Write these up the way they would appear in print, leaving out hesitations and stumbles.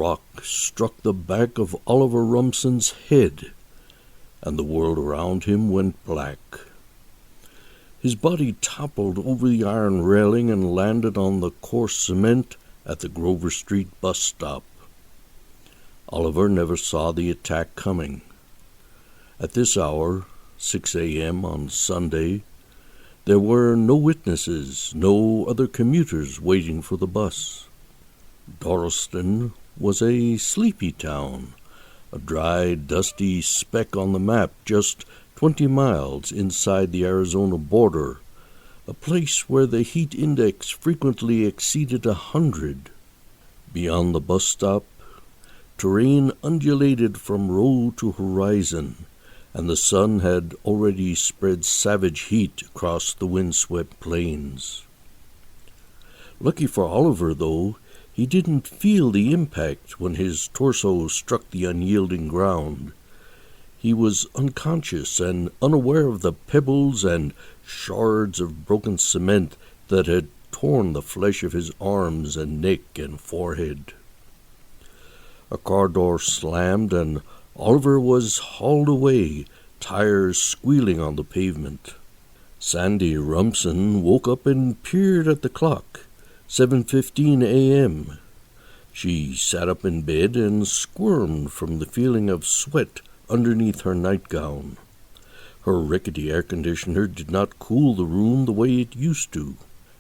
rock struck the back of Oliver Rumson's head, and the world around him went black. His body toppled over the iron railing and landed on the coarse cement at the Grover Street bus stop. Oliver never saw the attack coming. At this hour, 6 a.m. on Sunday, there were no witnesses, no other commuters waiting for the bus. Dorlston was a sleepy town, a dry, dusty speck on the map just 20 miles inside the Arizona border, a place where the heat index frequently exceeded 100. Beyond the bus stop, terrain undulated from road to horizon, and the sun had already spread savage heat across the windswept plains. Lucky for Oliver, though, he didn't feel the impact when his torso struck the unyielding ground. He was unconscious and unaware of the pebbles and shards of broken cement that had torn the flesh of his arms and neck and forehead. A car door slammed, and Oliver was hauled away, tires squealing on the pavement. Sandy Rumson woke up and peered at the clock. 7:15 a.m. She sat up in bed and squirmed from the feeling of sweat underneath her nightgown. Her rickety air conditioner did not cool the room the way it used to.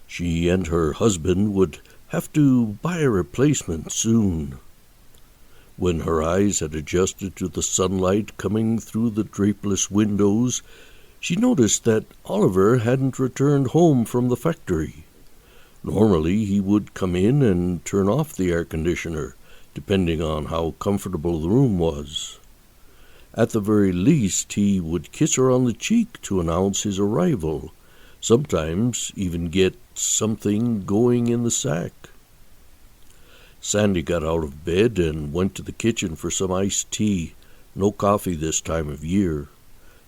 She and her husband would have to buy a replacement soon. When her eyes had adjusted to the sunlight coming through the drapeless windows, she noticed that Oliver hadn't returned home from the factory. Normally he would come in and turn off the air conditioner, depending on how comfortable the room was. At the very least, he would kiss her on the cheek to announce his arrival, sometimes even get something going in the sack. Sandy got out of bed and went to the kitchen for some iced tea. No coffee this time of year,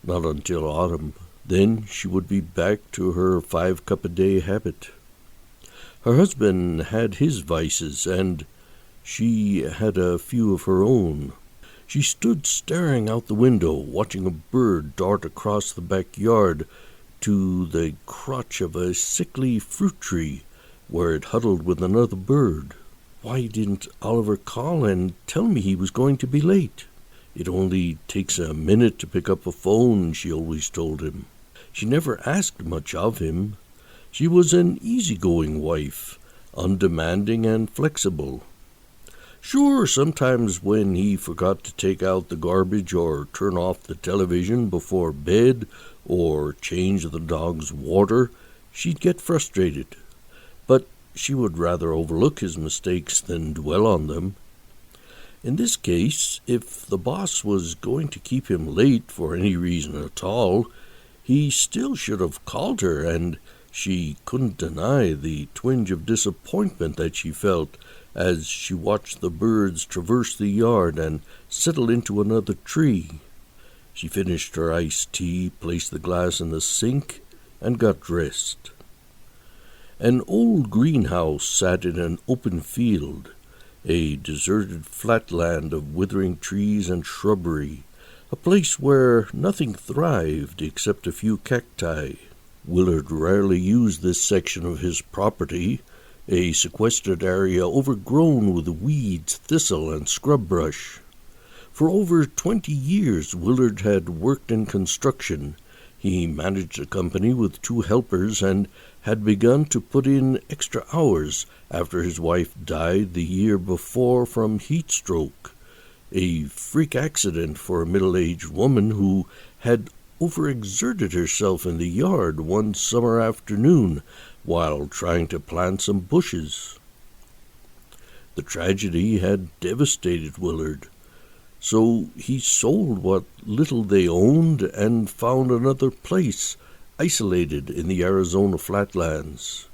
not until autumn. Then she would be back to her 5-cup-a-day habit. Her husband had his vices, and she had a few of her own. She stood staring out the window, watching a bird dart across the backyard to the crotch of a sickly fruit tree, where it huddled with another bird. Why didn't Oliver call and tell me he was going to be late? It only takes a minute to pick up a phone, she always told him. She never asked much of him. She was an easygoing wife, undemanding and flexible. Sure, sometimes when he forgot to take out the garbage or turn off the television before bed or change the dog's water, she'd get frustrated. But she would rather overlook his mistakes than dwell on them. In this case, if the boss was going to keep him late for any reason at all, he still should have called her, and she couldn't deny the twinge of disappointment that she felt as she watched the birds traverse the yard and settle into another tree. She finished her iced tea, placed the glass in the sink, and got dressed. An old greenhouse sat in an open field, a deserted flatland of withering trees and shrubbery, a place where nothing thrived except a few cacti. Willard rarely used this section of his property, a sequestered area overgrown with weeds, thistle, and scrub brush. For over 20 years Willard had worked in construction. He managed a company with 2 helpers and had begun to put in extra hours after his wife died the year before from heat stroke, a freak accident for a middle-aged woman who had overexerted herself in the yard one summer afternoon while trying to plant some bushes. The tragedy had devastated Willard, so he sold what little they owned and found another place, isolated in the Arizona flatlands.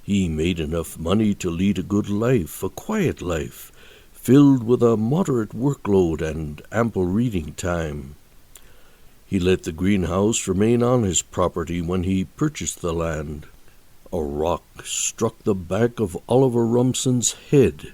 He made enough money to lead a good life, a quiet life, filled with a moderate workload and ample reading time. He let the greenhouse remain on his property when he purchased the land. A rock struck the back of Oliver Rumson's head,